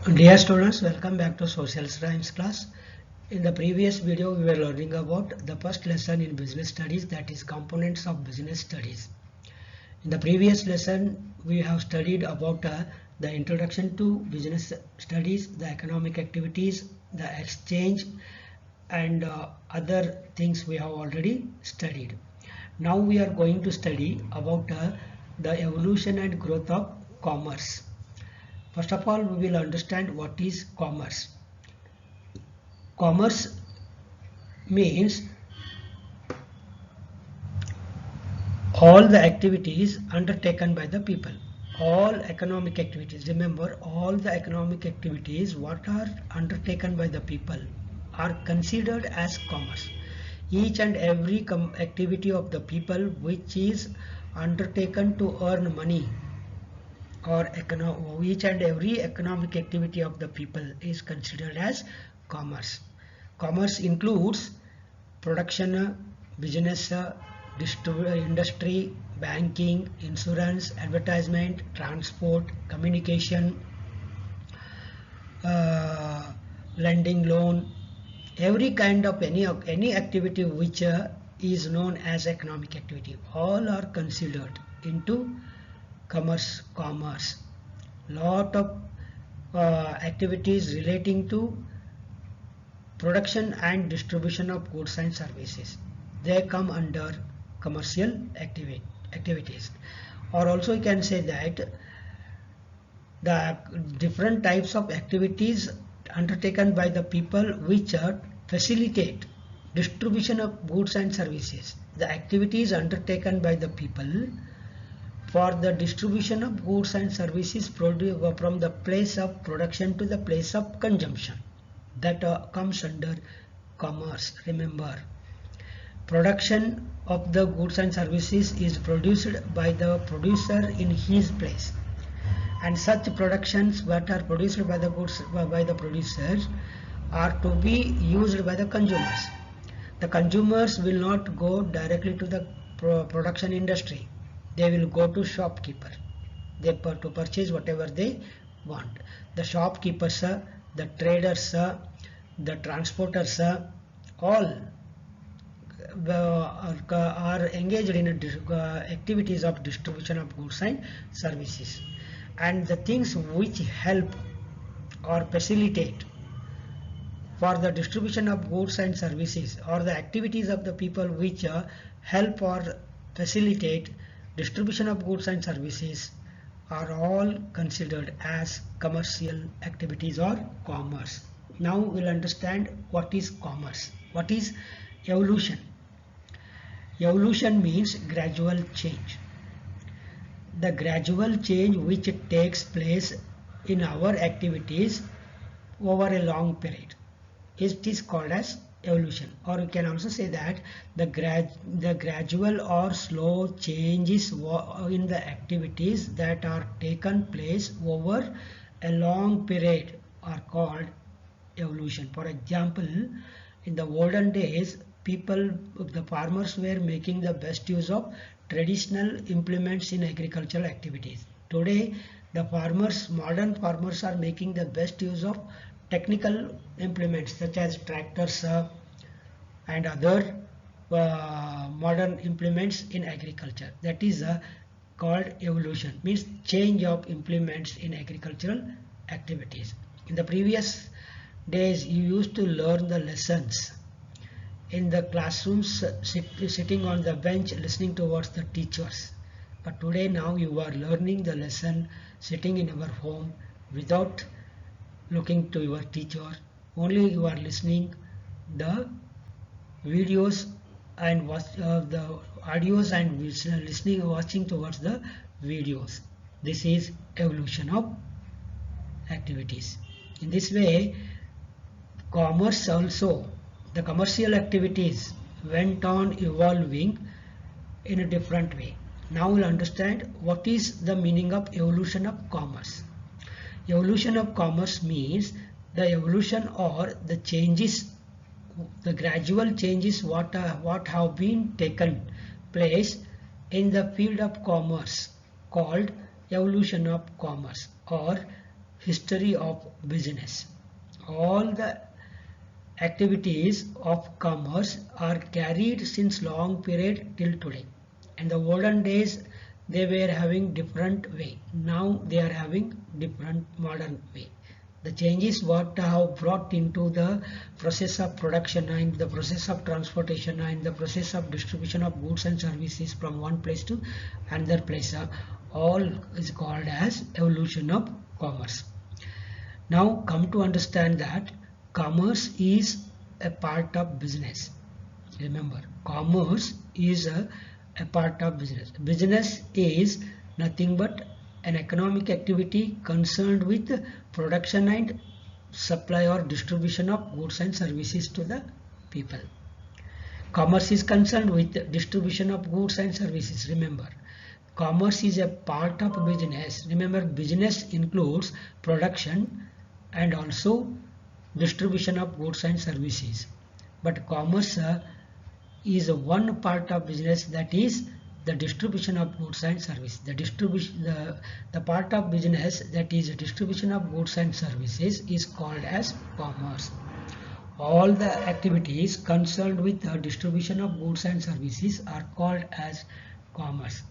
Dear students, welcome back to Social Science class. In the previous video, we were learning about the first lesson in business studies, that is components of business studies. In the previous lesson, we have studied about the introduction to business studies, the economic activities, the exchange, and other things we have already studied. Now we are going to study about the evolution and growth of commerce. First of all, we will understand what is commerce. Commerce means all the activities undertaken by the people. All economic activities, remember, all the economic activities what are undertaken by the people are considered as commerce. Each and every activity of the people which is undertaken to earn money, or each and every economic activity of the people is considered as commerce. Commerce includes production, business, industry, banking, insurance, advertisement, transport, communication, lending, loan, every kind of any activity which is known as economic activity, all are considered into commerce. Lot of activities relating to production and distribution of goods and services, they come under commercial activities. Or also you can say that the different types of activities undertaken by the people which facilitate distribution of goods and services. The activities undertaken by the people for the distribution of goods and services from the place of production to the place of consumption, that comes under commerce. Remember, production of the goods and services is produced by the producer in his place, and such productions that are produced by the goods by the producers are to be used by the consumers. The consumers will not go directly to the production industry, they will go to shopkeeper to purchase whatever they want. The shopkeepers, the traders, the transporters, all are engaged in activities of distribution of goods and services, and the things which help or facilitate for the distribution of goods and services, or the activities of the people which help or facilitate distribution of goods and services, are all considered as commercial activities or commerce. Now we'll understand what is commerce. What is evolution? Evolution means gradual change. The gradual change which takes place in our activities over a long period, it is called as evolution. Or you can also say that the gradual or slow changes in the activities that are taken place over a long period are called evolution. For example, in the olden days, the farmers were making the best use of traditional implements in agricultural activities. Today, the modern farmers are making the best use of technical implements such as tractors and other modern implements in agriculture. That is called evolution, means change of implements in agricultural activities. In the previous days, you used to learn the lessons in the classrooms, sitting on the bench listening towards the teachers. But today, now you are learning the lesson sitting in your home without looking to your teacher. Only you are listening the videos and watch the audios, and listening, watching towards the videos. This is evolution of activities. In this way, commerce also, the commercial activities went on evolving in a different way. Now we'll understand what is the meaning of evolution of commerce. Evolution of commerce means the evolution or the changes, the gradual changes what have been taken place in the field of commerce, called evolution of commerce, or history of business. All the activities of commerce are carried since long period till today. In the olden days they were having different way. Now they are having different modern way. The changes what have brought into the process of production and the process of transportation and the process of distribution of goods and services from one place to another place, all is called as evolution of commerce. Now come to understand that commerce is a part of business. Remember, commerce is a part of business. Business is nothing but an economic activity concerned with production and supply or distribution of goods and services to the people. Commerce is concerned with distribution of goods and services. Remember, commerce is a part of business. Remember, business includes production and also distribution of goods and services. But commerce is one part of business, that is the distribution of goods and services. The part of business that is distribution of goods and services is called as commerce. All the activities concerned with the distribution of goods and services are called as commerce.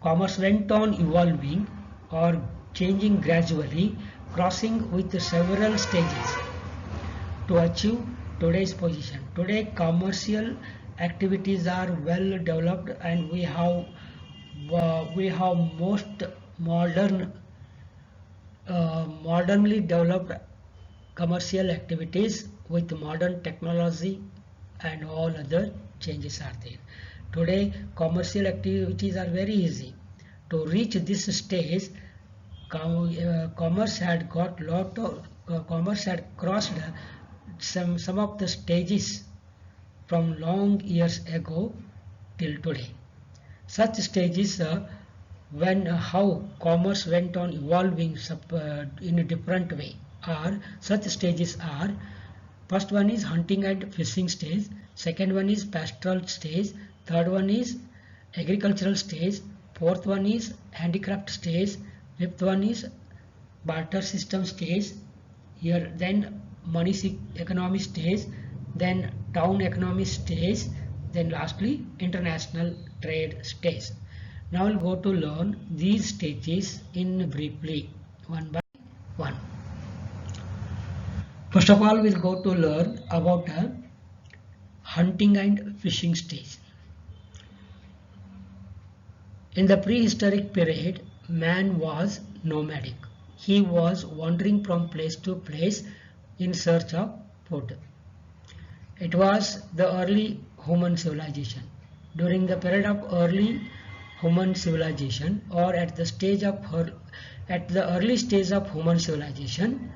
Commerce went on evolving or changing gradually, crossing with several stages to achieve today's position. Today commercial activities are well developed and we have most modernly developed commercial activities with modern technology and all other changes are there. Today commercial activities are very easy. To reach this stage, commerce had crossed some of the stages from long years ago till today. Such stages when how commerce went on evolving in a different way are such stages are: first one is hunting and fishing stage, second one is pastoral stage, third one is agricultural stage, fourth one is handicraft stage, fifth one is barter system stage, here then money economy stage, then town economy stage, then lastly international trade stage. Now we'll go to learn these stages in briefly one by one. First of all, we'll go to learn about a hunting and fishing stage. In the prehistoric period, man was nomadic. He was wandering from place to place in search of food. It was the early human civilization. During the period of early human civilization, or at the early stage of human civilization,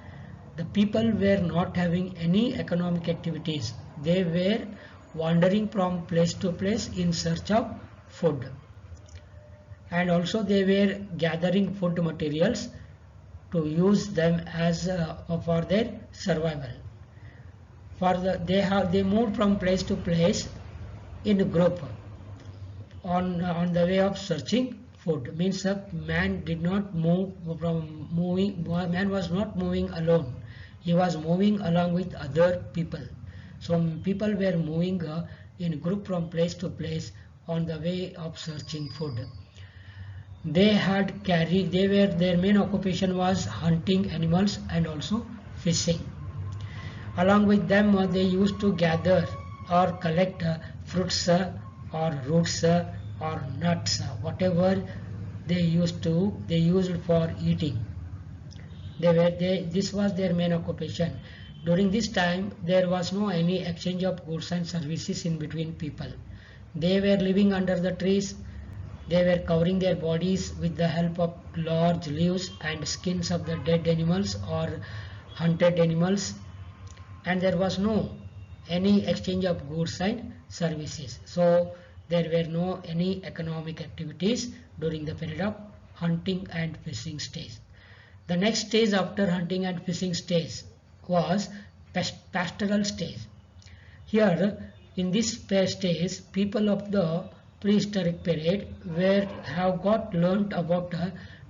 the people were not having any economic activities. They were wandering from place to place in search of food, and also they were gathering food materials to use them as for their survival. They moved from place to place in a group on the way of searching food. Means that man did not move from moving. Man was not moving alone. He was moving along with other people. So people were moving in group from place to place on the way of searching food. Their main occupation was hunting animals and also fishing. Along with them, they used to gather or collect fruits or roots or nuts, whatever they used for eating. This was their main occupation. During this time, there was no any exchange of goods and services in between people. They were living under the trees. They were covering their bodies with the help of large leaves and skins of the dead animals or hunted animals, and there was no any exchange of goods and services. So there were no any economic activities during the period of hunting and fishing stage. The next stage after hunting and fishing stage was pastoral stage. Here in this stage, people of the prehistoric period have got learnt about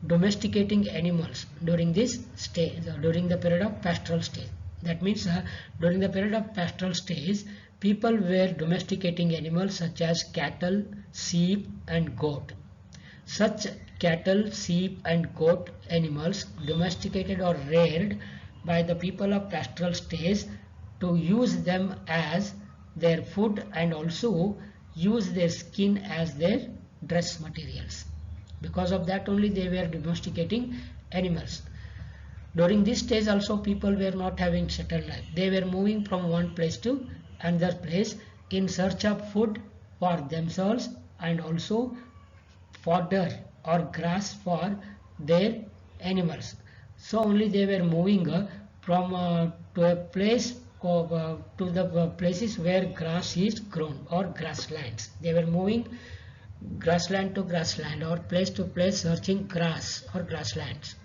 domesticating animals during this stage, during the period of pastoral stage. That means during the period of pastoral stage, people were domesticating animals such as cattle, sheep and goat. Such cattle, sheep and goat animals domesticated or reared by the people of pastoral stage to use them as their food and also use their skin as their dress materials. Because of that only they were domesticating animals. During this stage also people were not having settled life. They were moving from one place to another place in search of food for themselves and also fodder or grass for their animals. So only they were moving from to a place to the places where grass is grown or grasslands. They were moving grassland to grassland or place to place searching grass or grasslands.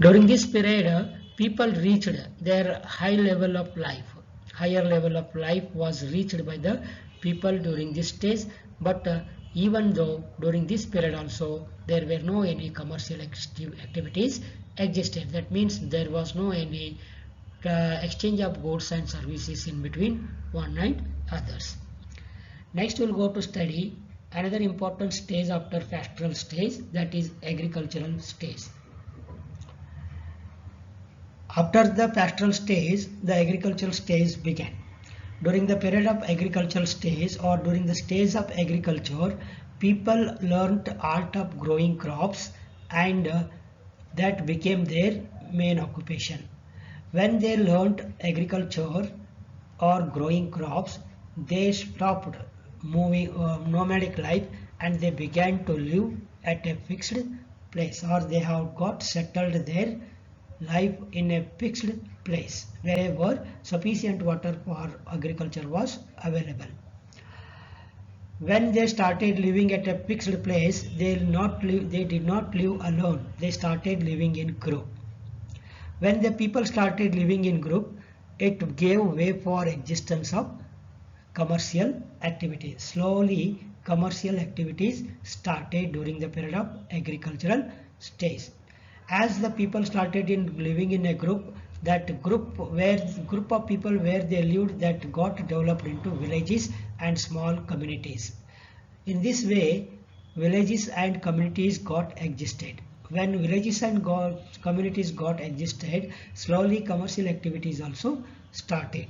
During this period, people reached their high level of life. Higher level of life was reached by the people during this stage, but even though during this period also there were no any commercial activities existed. That means there was no any exchange of goods and services in between one and others. Next we'll go to study another important stage after pastoral stage, that is agricultural stage. After the pastoral stage, the agricultural stage began. During the period of agricultural stage or during the stage of agriculture, people learnt art of growing crops and that became their main occupation. When they learnt agriculture or growing crops, they stopped moving nomadic life and they began to live at a fixed place, or they have got settled their life in a fixed place wherever sufficient water for agriculture was available. When they started living at a fixed place, they did not live alone. They started living in group. When the people started living in group, it gave way for existence of commercial activities. Slowly, commercial activities started during the period of agricultural stage. As the people started living in a group, that group of people where they lived, that got developed into villages and small communities. In this way, villages and communities got existed. When villages and communities got existed, slowly commercial activities also started.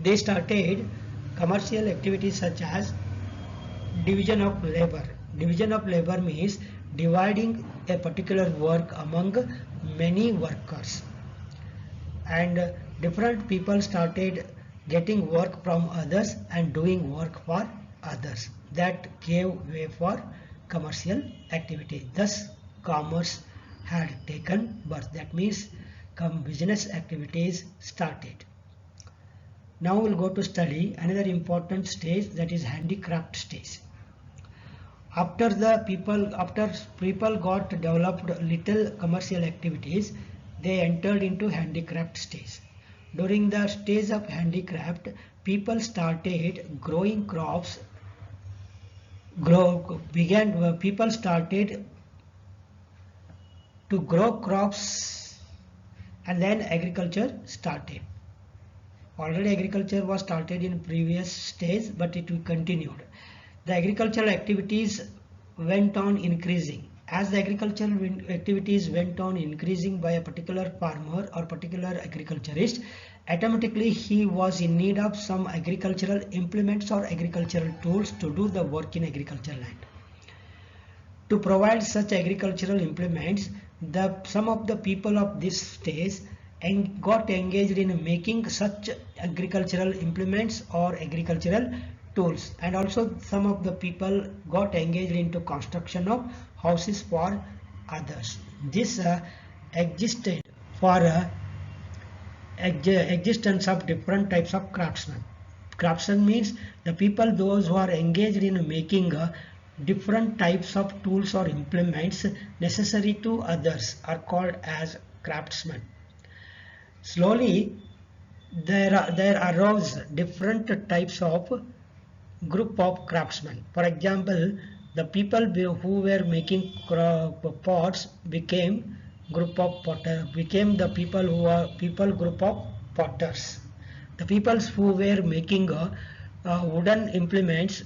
They started commercial activities such as division of labor. Division of labor means dividing a particular work among many workers, and different people started getting work from others and doing work for others. That gave way for commercial activity. Thus commerce had taken birth. That means business activities started. Now we'll go to study another important stage, that is handicraft stage. After people got developed little commercial activities, they entered into handicraft stage. During the stage of handicraft, people started growing crops. People started to grow crops, and then agriculture started. Already agriculture was started in previous stage, but it continued. The agricultural activities went on increasing. As the agricultural activities went on increasing by a particular farmer or particular agriculturist, automatically he was in need of some agricultural implements or agricultural tools to do the work in agricultural land. To provide such agricultural implements, some of the people of this stage got engaged in making such agricultural implements or agricultural tools, and also some of the people got engaged into construction of houses for others. This existed for existence of different types of craftsmen. Craftsmen means the people, those who are engaged in making different types of tools or implements necessary to others are called as craftsmen. Slowly there arose different types of group of craftsmen. For example, The people who were making pots became the people who are group of potters. The people who were making wooden implements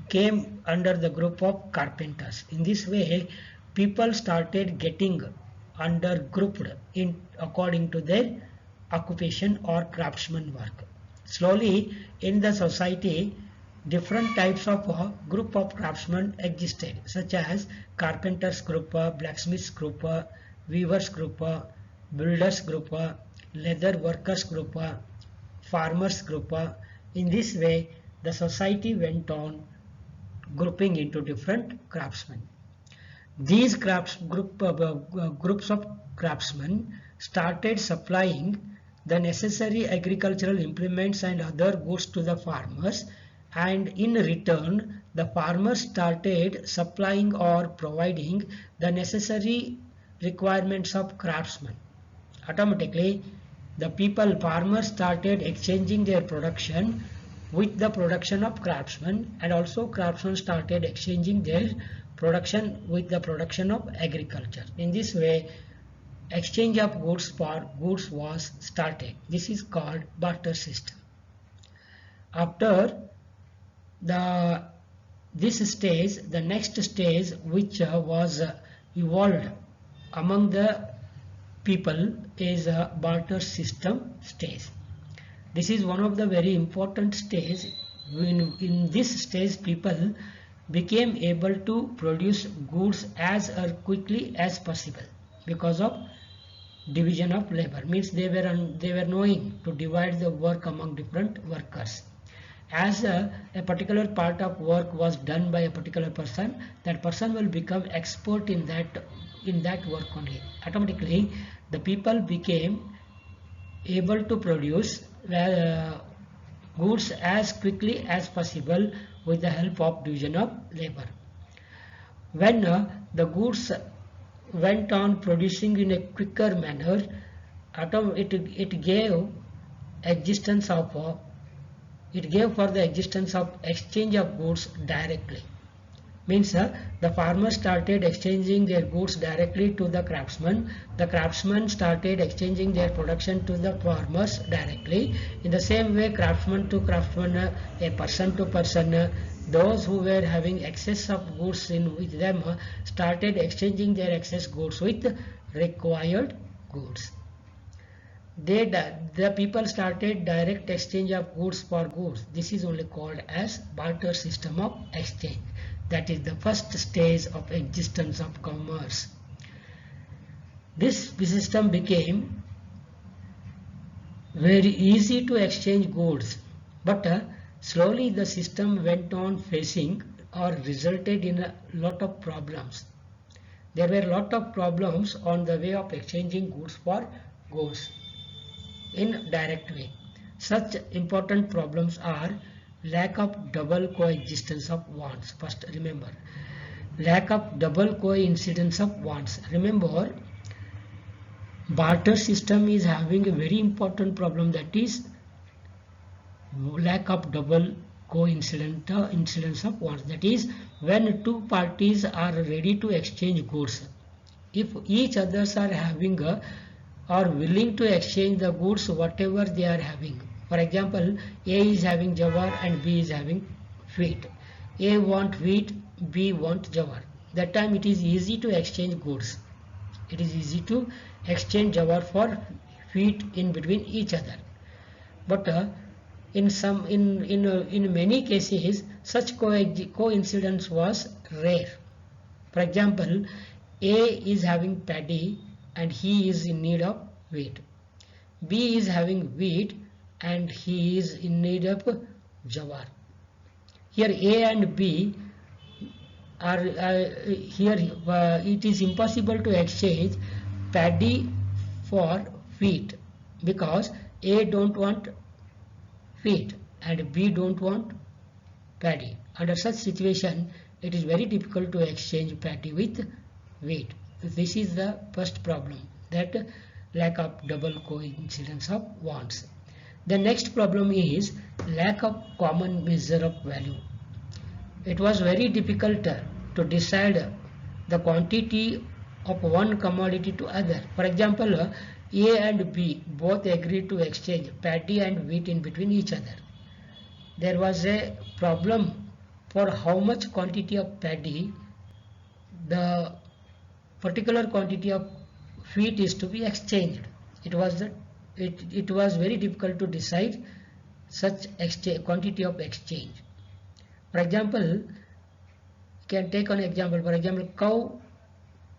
came under the group of carpenters. In this way, people started getting under grouped in according to their occupation or craftsman work. Slowly in the society, different types of group of craftsmen existed, such as carpenters group, blacksmiths group, weavers group, builders group, leather workers group, farmers group. In this way, the society went on grouping into different craftsmen. These groups of craftsmen started supplying the necessary agricultural implements and other goods to the farmers, and in return the farmers started supplying or providing the necessary requirements of craftsmen. Automatically, the farmers started exchanging their production with the production of craftsmen, and also craftsmen started exchanging their production with the production of agriculture. In this way, exchange of goods for goods was started. This is called barter system. After this stage, the next stage which was evolved among the people is a barter system stage. This is one of the very important stage. In this stage, people became able to produce goods as quickly as possible because of division of labor. Means they were knowing to divide the work among different workers. As a particular part of work was done by a particular person, that person will become expert in that work only. Automatically, the people became able to produce goods as quickly as possible with the help of division of labor. When the goods went on producing in a quicker manner, it gave for the existence of exchange of goods directly. Means the farmers started exchanging their goods directly to the craftsmen. The craftsmen started exchanging their production to the farmers directly. In the same way, craftsman to craftsman, a person to person, those who were having excess of goods with them started exchanging their excess goods with required goods. The people started direct exchange of goods for goods. This is only called as barter system of exchange. That is the first stage of existence of commerce. This system became very easy to exchange goods, but slowly the system went on facing or resulted in a lot of problems. There were a lot of problems on the way of exchanging goods for goods in direct way. Such important problems are lack of double coexistence of wants. First, remember, lack of double coincidence of wants. Remember, barter system is having a very important problem, that is lack of double incidence of wants. That is, when two parties are ready to exchange goods, if each others are having or willing to exchange the goods whatever they are having. For example, A is having jawar and B is having wheat. A want wheat, B want jawar. That time it is easy to exchange goods. It is easy to exchange jawar for wheat in between each other. But in many cases, such coincidence was rare. For example, A is having paddy and he is in need of wheat. B is having wheat and he is in need of jawar. Here A and B are it is impossible to exchange paddy for wheat because A don't want wheat and B don't want paddy. Under such situation, it is very difficult to exchange paddy with wheat. This is the first problem, that lack of double coincidence of wants. The next problem is lack of common measure of value. It was very difficult to decide the quantity of one commodity to other. For example, A and B both agreed to exchange paddy and wheat in between each other. There was a problem for how much quantity of paddy the particular quantity of wheat is to be exchanged. It was very difficult to decide such quantity of exchange. For example, you can take an example. For example, cow.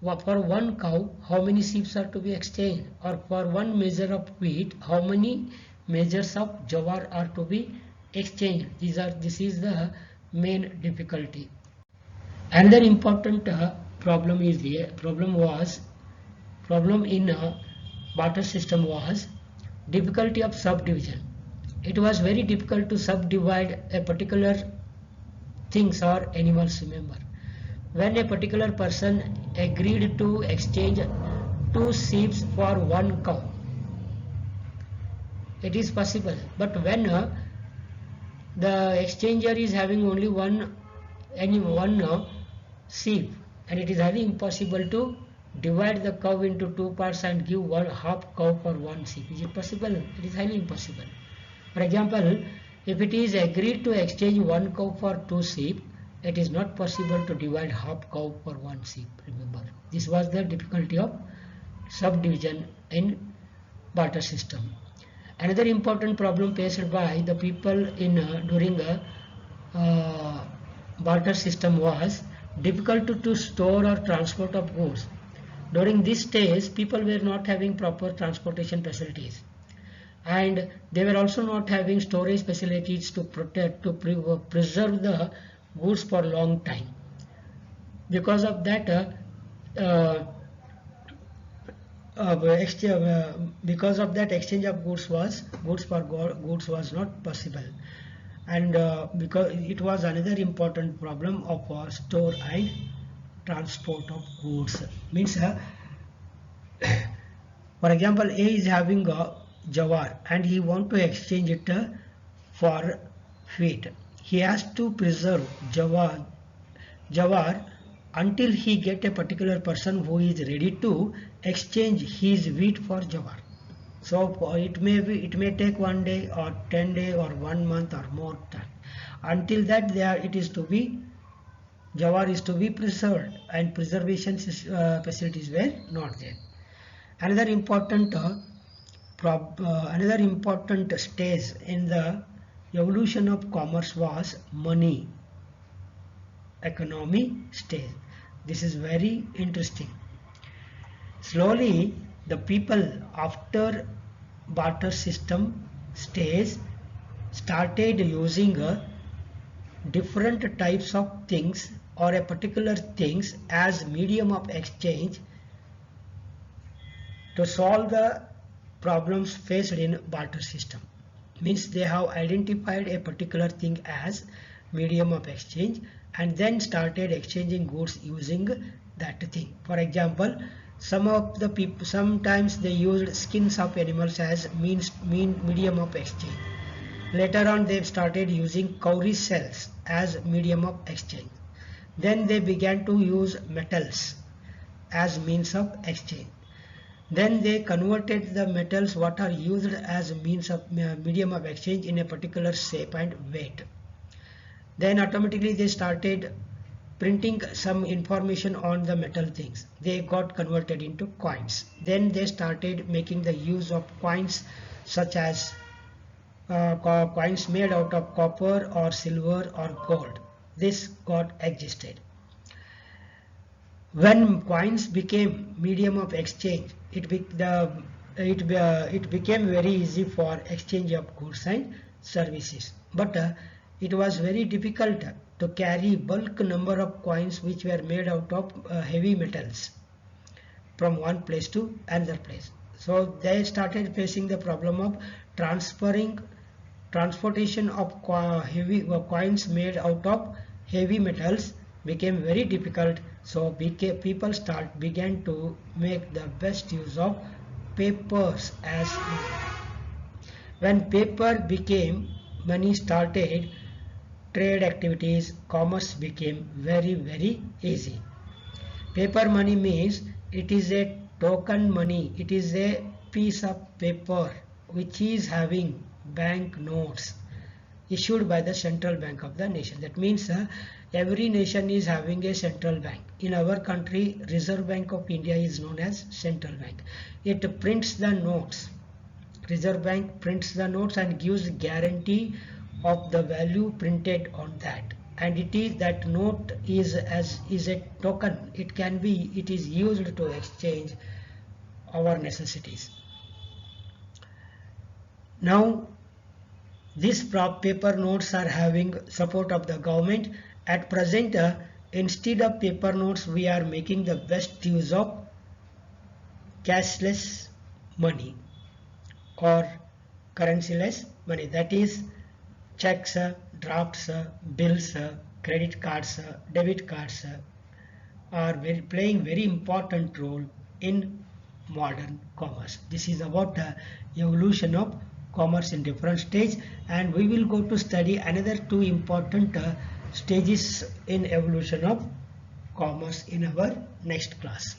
For one cow, how many sheep are to be exchanged? Or for one measure of wheat, how many measures of jawar are to be exchanged? This is the main difficulty. Another important problem in barter system was difficulty of subdivision. It was very difficult to subdivide a particular things or animals. Remember, when a particular person agreed to exchange 2 sheep for 1 cow, it is possible. But when the exchanger is having only one sheep, and it is highly impossible to divide the cow into 2 parts and give half cow for 1 sheep. Is it possible? It is highly impossible. For example, if it is agreed to exchange 1 cow for 2 sheep, it is not possible to divide half cow for 1 sheep. Remember, this was the difficulty of subdivision in barter system. Another important problem faced by the people during the barter system was difficulty to store or transport of goods. During this stage, people were not having proper transportation facilities, and they were also not having storage facilities to preserve the goods for long time. Because of that, exchange of goods was not possible, and because it was another important problem of store and transport of goods. Means, for example, A is having a jawar and he want to exchange it for wheat. He has to preserve jawar until he get a particular person who is ready to exchange his wheat for jawar. So it may take 1 day or 10 days or 1 month or more time. Until that, jawar is to be preserved, and preservation facilities were not there. Another important stage in the evolution of commerce was money economy stage. This is very interesting. Slowly, the people after barter system stage started using different types of things or a particular things as medium of exchange to solve the problems faced in barter system. Means they have identified a particular thing as medium of exchange and then started exchanging goods using that thing. For example, some of the people, sometimes they used skins of animals as medium of exchange. Later on, they started using cowrie cells as medium of exchange. Then they began to use metals as means of exchange. Then they converted the metals what are used as means of medium of exchange in a particular shape and weight. Then automatically they started printing some information on the metal things. They got converted into coins. Then they started making the use of coins such as coins made out of copper or silver or gold. This got existed. When coins became medium of exchange, it became very easy for exchange of goods and services. But it was very difficult to carry bulk number of coins which were made out of heavy metals from one place to another place. So they started facing the problem of transportation of coins made out of heavy metals became very difficult. So people began to make the best use of papers as money. When paper became money started, trade activities, commerce became very easy. Paper money means it is a token money. It is a piece of paper which is having bank notes issued by the central bank of the nation. That means every nation is having a central bank. In our country, Reserve Bank of India is known as central bank. It prints the notes. Reserve Bank prints the notes and gives guarantee of the value printed on that. And it is that note is a token. It is used to exchange our necessities. Now these paper notes are having support of the government. At present, instead of paper notes, we are making the best use of cashless money or currencyless money. That is checks, drafts, bills, credit cards, debit cards are playing very important role in modern commerce. This is about the evolution of commerce in different stage, and we will go to study another two important stages in evolution of commerce in our next class.